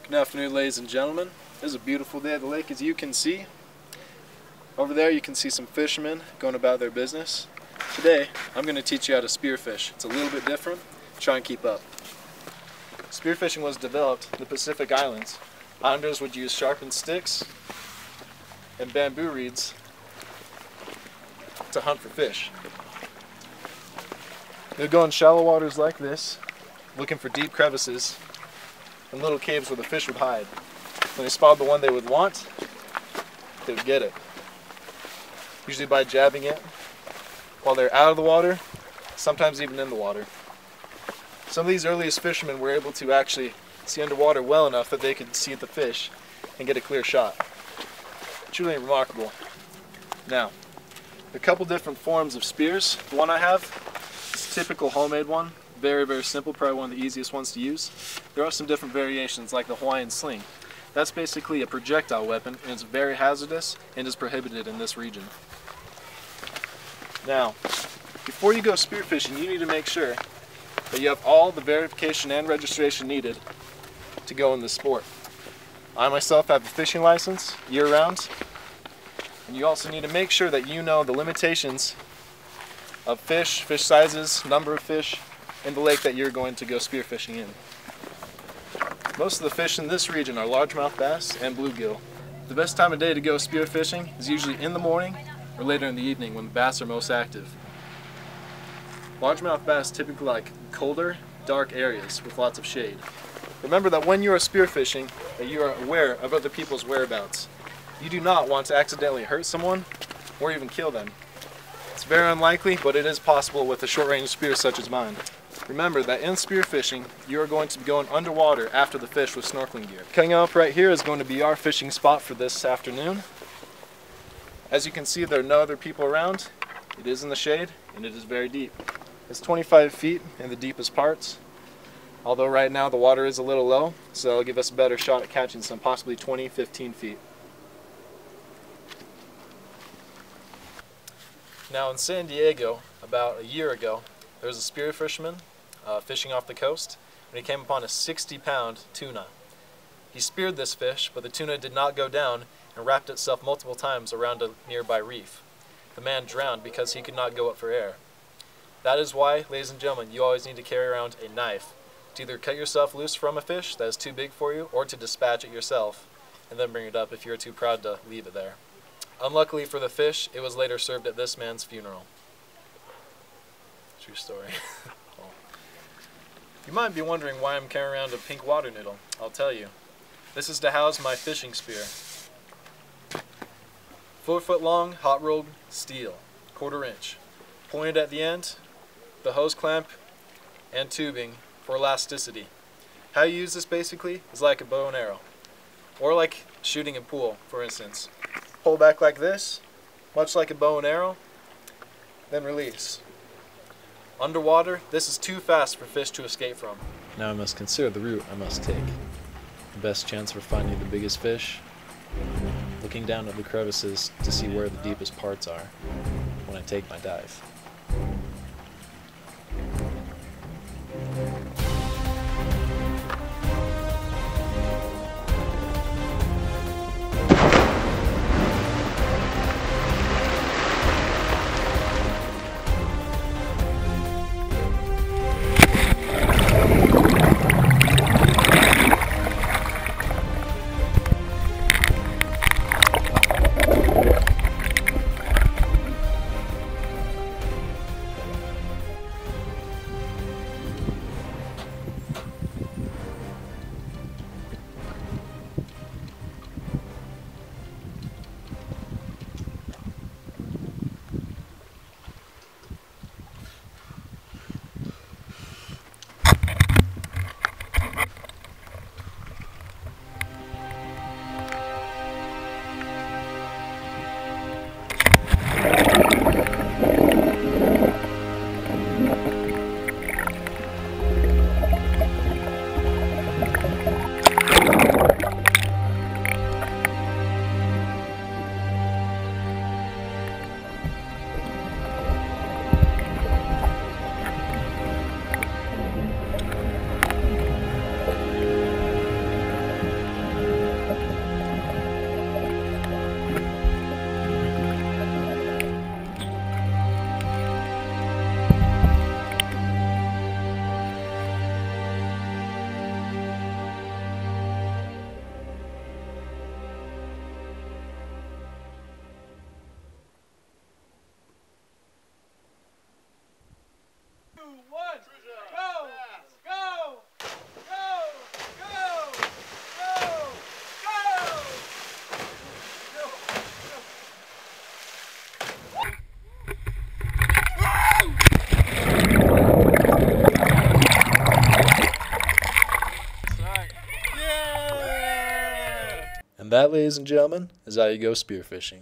Good afternoon, ladies and gentlemen. This is a beautiful day at the lake, as you can see. Over there you can see some fishermen going about their business. Today I'm going to teach you how to spearfish. It's a little bit different. Try and keep up. Spearfishing was developed in the Pacific Islands. Islanders would use sharpened sticks and bamboo reeds to hunt for fish. They'd go in shallow waters like this, looking for deep crevices and little caves where the fish would hide. When they spotted the one they would want, they would get it. Usually by jabbing it while they're out of the water, sometimes even in the water. Some of these earliest fishermen were able to actually see underwater well enough that they could see the fish and get a clear shot. Truly remarkable. Now, a couple different forms of spears. The one I have is a typical homemade one. Very, very simple, probably one of the easiest ones to use. There are some different variations like the Hawaiian sling. That's basically a projectile weapon, and it's very hazardous and is prohibited in this region. Now, before you go spearfishing, you need to make sure that you have all the verification and registration needed to go in this sport. I myself have a fishing license year-round, and you also need to make sure that you know the limitations of fish sizes, number of fish, in the lake that you're going to go spearfishing in. Most of the fish in this region are largemouth bass and bluegill. The best time of day to go spearfishing is usually in the morning or later in the evening when the bass are most active. Largemouth bass typically like colder, dark areas with lots of shade. Remember that when you are spearfishing, that you are aware of other people's whereabouts. You do not want to accidentally hurt someone or even kill them. It's very unlikely, but it is possible with a short-range spear such as mine. Remember that in spearfishing, you are going to be going underwater after the fish with snorkeling gear. Coming up right here is going to be our fishing spot for this afternoon. As you can see, there are no other people around. It is in the shade, and it is very deep. It's 25 feet in the deepest parts, although right now the water is a little low, so it'll give us a better shot at catching some, possibly 20-15 feet. Now in San Diego, about a year ago, there was a spear fisherman fishing off the coast, and he came upon a 60-pound tuna. He speared this fish, but the tuna did not go down and wrapped itself multiple times around a nearby reef. The man drowned because he could not go up for air. That is why, ladies and gentlemen, you always need to carry around a knife to either cut yourself loose from a fish that is too big for you, or to dispatch it yourself and then bring it up if you're too proud to leave it there. Unluckily for the fish, it was later served at this man's funeral. True story. Well, you might be wondering why I'm carrying around a pink water noodle. I'll tell you. This is to house my fishing spear. 4-foot long, hot-rolled steel, 1/4 inch. Pointed at the end, the hose clamp and tubing for elasticity. How you use this basically is like a bow and arrow, or like shooting a pool, for instance. Pull back like this, much like a bow and arrow, then release. Underwater, this is too fast for fish to escape from. Now I must consider the route I must take. The best chance for finding the biggest fish, looking down at the crevices to see where the deepest parts are when I take my dive. that, ladies and gentlemen, is how you go spearfishing.